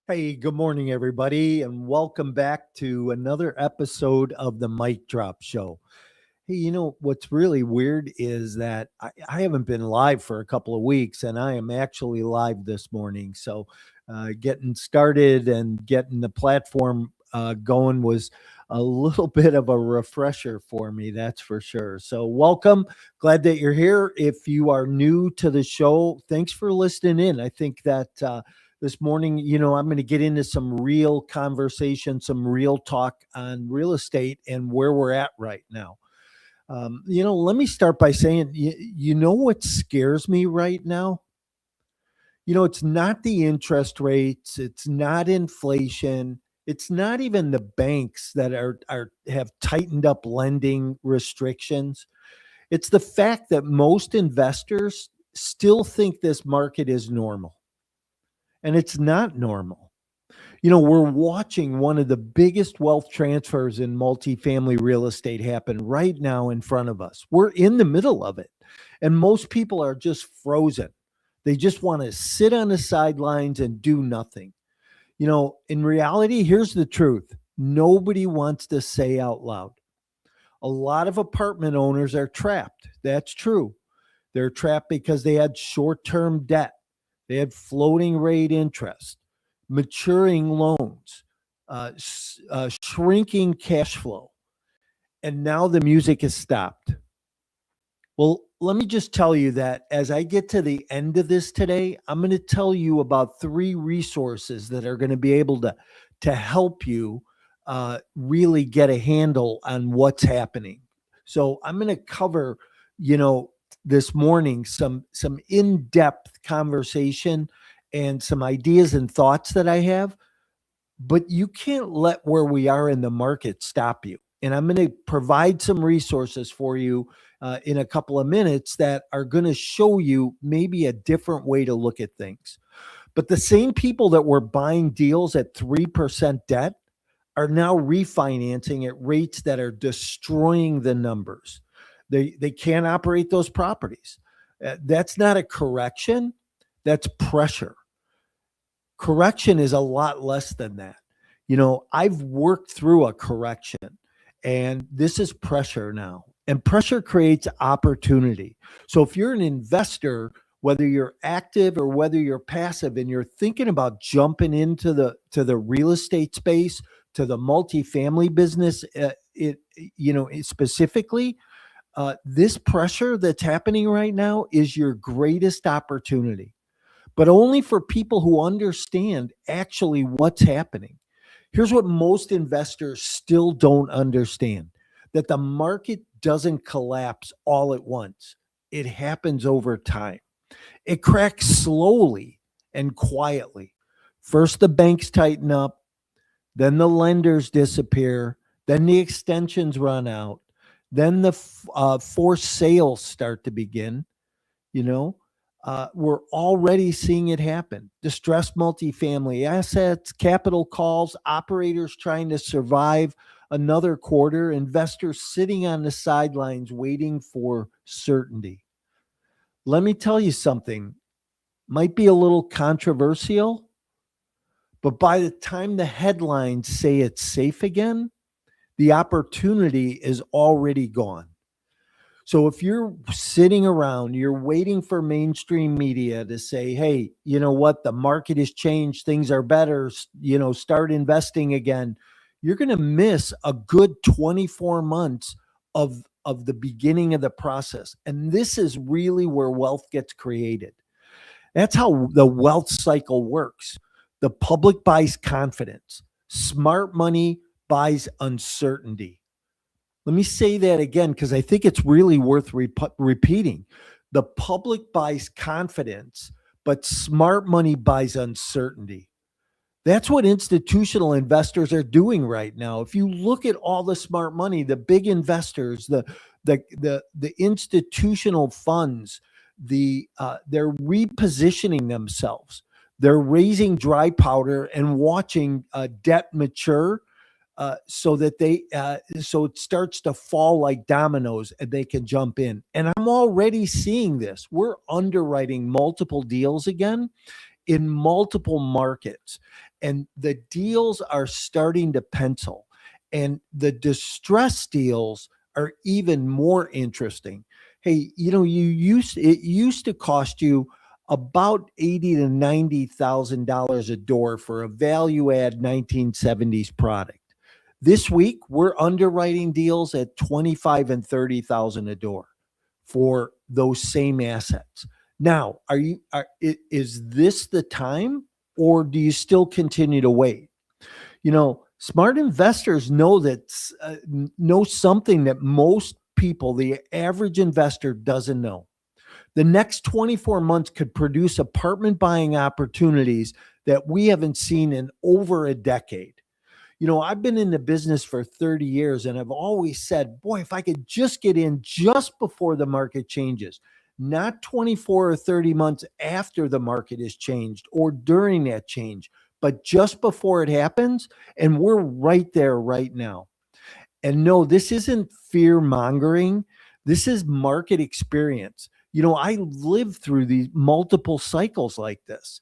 Hey, good morning, everybody, and welcome back to another episode of the Mic Drop Show. Hey, what's really weird is that I haven't been live for a couple of weeks, and I am actually live this morning. So, getting started and getting the platform going was a little bit of a refresher for me, that's for sure. So, welcome. Glad that you're here. If you are new to the show, thanks for listening in. I think that this morning, I'm going to get into some real conversation, some real talk on real estate and where we're at right now. Let me start by saying, you know what scares me right now? It's not the interest rates, it's not inflation, it's not even the banks that are have tightened up lending restrictions. It's the fact that most investors still think this market is normal, and it's not normal. We're watching one of the biggest wealth transfers in multifamily real estate happen right now in front of us. We're in the middle of it, and most people are just frozen. They just want to sit on the sidelines and do nothing. In reality, here's the truth: nobody wants to say out loud. A lot of apartment owners are trapped. That's true. They're trapped because they had short term debt, they had floating rate interest, maturing loans, shrinking cash flow, and now the music has stopped. Well, let me just tell you that as I get to the end of this today, I'm going to tell you about three resources that are going to be able to help you really get a handle on what's happening. So I'm going to cover, you know, this morning some in-depth conversation and some ideas and thoughts that I have, but you can't let where we are in the market stop you. And I'm going to provide some resources for you in a couple of minutes that are going to show you maybe a different way to look at things. But the same people that were buying deals at 3% debt are now refinancing at rates that are destroying the numbers. They can't operate those properties. That's not a correction, that's pressure. Correction is a lot less than that. I've worked through a correction, and this is pressure now. And pressure creates opportunity. So if you're an investor, whether you're active or whether you're passive, and you're thinking about jumping into the real estate space, to the multifamily business, specifically, this pressure that's happening right now is your greatest opportunity, but only for people who understand actually what's happening. Here's what most investors still don't understand: that the market doesn't collapse all at once. It happens over time. It cracks slowly and quietly. First, the banks tighten up, then the lenders disappear, then the extensions run out, then the forced sales start to begin. you know we're already seeing it happen: distressed multifamily assets, capital calls, operators trying to survive another quarter, investors sitting on the sidelines waiting for certainty. Let me tell you something, might be a little controversial, but by the time the headlines say it's safe again, the opportunity is already gone. So if you're sitting around, you're waiting for mainstream media to say, hey, you know what, the market has changed, things are better, start investing again, you're going to miss a good 24 months of the beginning of the process. And this is really where wealth gets created. That's how the wealth cycle works. The public buys confidence. Smart money buys uncertainty. Let me say that again, because I think it's really worth repeating. The public buys confidence, but smart money buys uncertainty. That's what institutional investors are doing right now. If you look at all the smart money, the big investors, the institutional funds, they're repositioning themselves. They're raising dry powder and watching debt mature, so it starts to fall like dominoes and they can jump in. And I'm already seeing this. We're underwriting multiple deals again in multiple markets. and the deals are starting to pencil. And the distress deals are even more interesting. Hey, it used to cost you about 80 to 90,000 dollars a door for a value add 1970s product. This week, we're underwriting deals at 25 and 30,000 a door for those same assets. Now, is this the time, or do you still continue to wait? Smart investors know something that most people, the average investor, doesn't know. The next 24 months could produce apartment buying opportunities that we haven't seen in over a decade. I've been in the business for 30 years, and I've always said, boy, if I could just get in just before the market changes, not 24 or 30 months after the market has changed or during that change, but just before it happens. And we're right there right now. And no, this isn't fear mongering. This is market experience. I lived through these multiple cycles like this.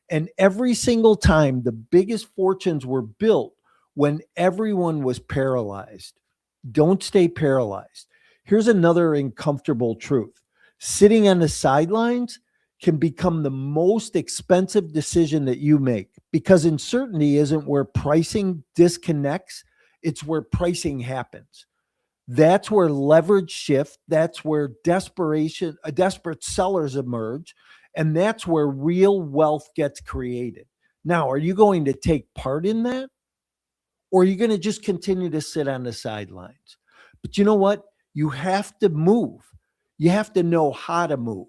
And every single time, the biggest fortunes were built when everyone was paralyzed. Don't stay paralyzed. Here's another uncomfortable truth: sitting on the sidelines can become the most expensive decision that you make, because uncertainty isn't where pricing disconnects, it's where pricing happens. That's where leverage shift. That's where desperate sellers emerge. And that's where real wealth gets created. Now, are you going to take part in that? Or are you going to just continue to sit on the sidelines? But you know what? You have to move. You have to know how to move.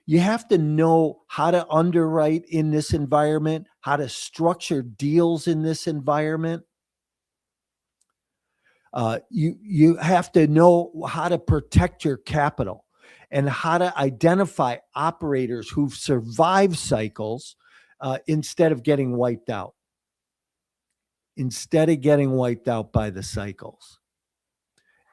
You have to know how to underwrite in this environment, how to structure deals in this environment. You have to know how to protect your capital and how to identify operators who've survived cycles instead of getting wiped out. Instead of getting wiped out by the cycles.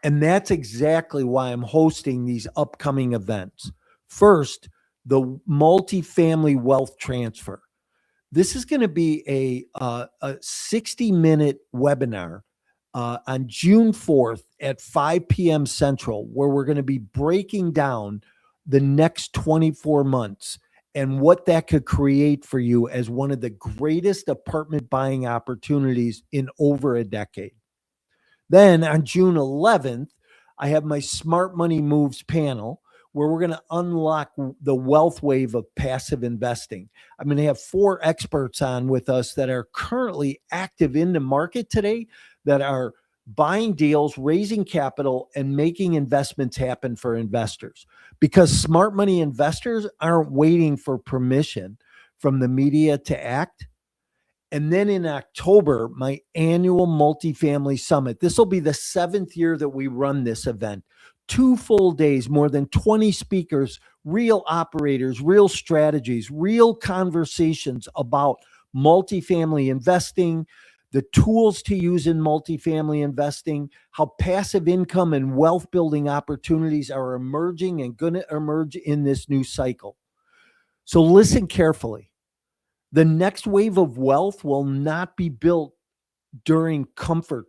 And that's exactly why I'm hosting these upcoming events. First, the multifamily wealth transfer. This is going to be a 60-minute webinar on June 4th at 5 p.m. Central, where we're going to be breaking down the next 24 months and what that could create for you as one of the greatest apartment buying opportunities in over a decade. Then on June 11th, I have my Smart Money Moves panel, where we're going to unlock the wealth wave of passive investing. I'm going to have 4 experts on with us that are currently active in the market today, that are buying deals, raising capital, and making investments happen for investors. Because smart money investors aren't waiting for permission from the media to act. And then in October, my annual multifamily summit. This will be the 7th year that we run this event. 2 full days, more than 20 speakers, real operators, real strategies, real conversations about multifamily investing, the tools to use in multifamily investing, how passive income and wealth building opportunities are emerging and going to emerge in this new cycle. So listen carefully. The next wave of wealth will not be built during comfort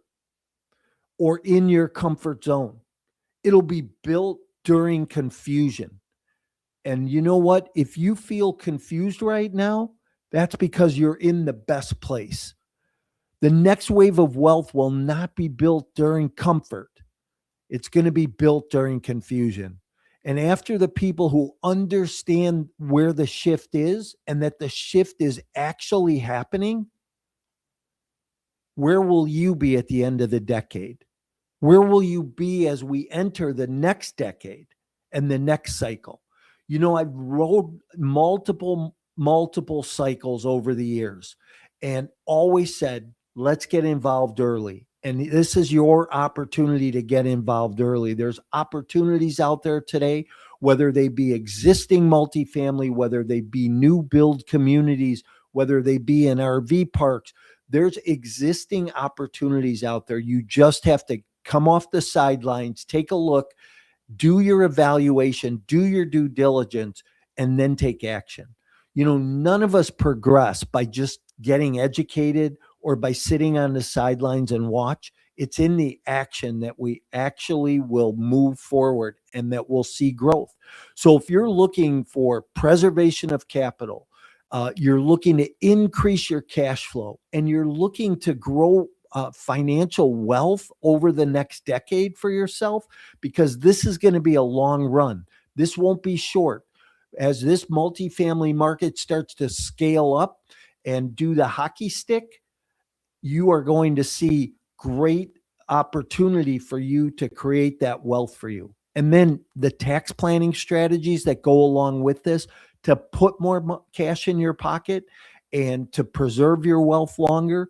or in your comfort zone. It'll be built during confusion. And you know what? If you feel confused right now, that's because you're in the best place. The next wave of wealth will not be built during comfort. It's going to be built during confusion. And after the people who understand where the shift is and that the shift is actually happening, where will you be at the end of the decade? Where will you be as we enter the next decade and the next cycle? I've rode multiple cycles over the years and always said, let's get involved early. And this is your opportunity to get involved early. There's opportunities out there today, whether they be existing multifamily, whether they be new build communities, whether they be in RV parks. There's existing opportunities out there. You just have to come off the sidelines, take a look, do your evaluation, do your due diligence, and then take action. None of us progress by just getting educated or by sitting on the sidelines and watch. It's in the action that we actually will move forward and that we'll see growth. So if you're looking for preservation of capital, you're looking to increase your cash flow, and you're looking to grow financial wealth over the next decade for yourself, because this is going to be a long run. This won't be short. As this multifamily market starts to scale up and do the hockey stick, you are going to see great opportunity for you to create that wealth for you. And then the tax planning strategies that go along with this to put more cash in your pocket and to preserve your wealth longer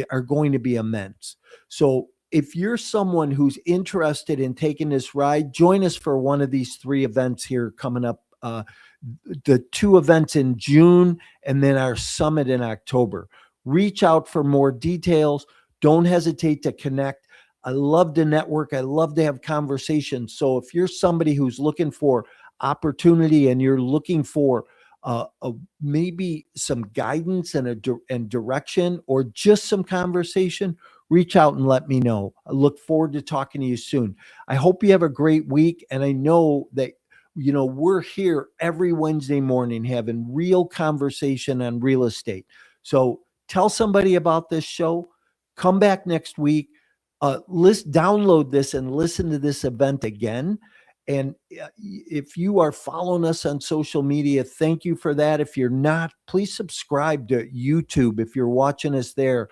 are going to be immense. So if you're someone who's interested in taking this ride, join us for one of these 3 events here coming up. The 2 events in June and then our summit in October. Reach out for more details. Don't hesitate to connect. I love to network. I love to have conversations. So if you're somebody who's looking for opportunity and you're looking for maybe some guidance and direction, or just some conversation, reach out and let me know. I look forward to talking to you soon. I hope you have a great week. And I know that we're here every Wednesday morning having real conversation on real estate. So tell somebody about this show. Come back next week. Download this and listen to this event again. And if you are following us on social media, thank you for that. If you're not, please subscribe to YouTube. If you're watching us there,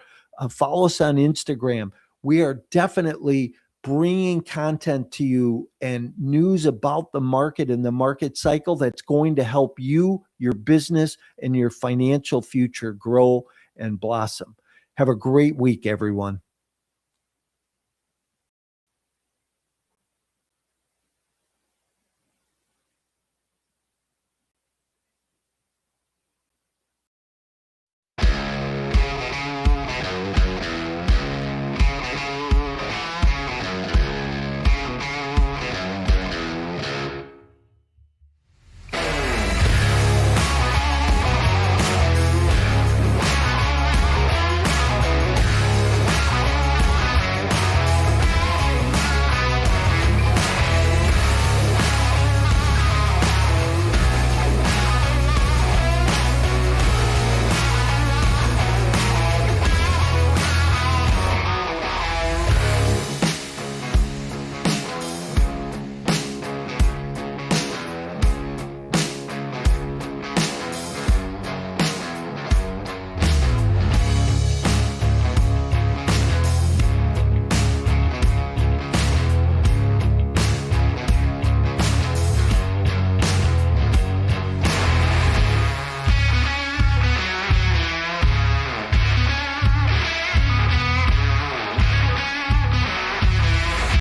follow us on Instagram. We are definitely bringing content to you and news about the market and the market cycle that's going to help you, your business, and your financial future grow and blossom. Have a great week, everyone.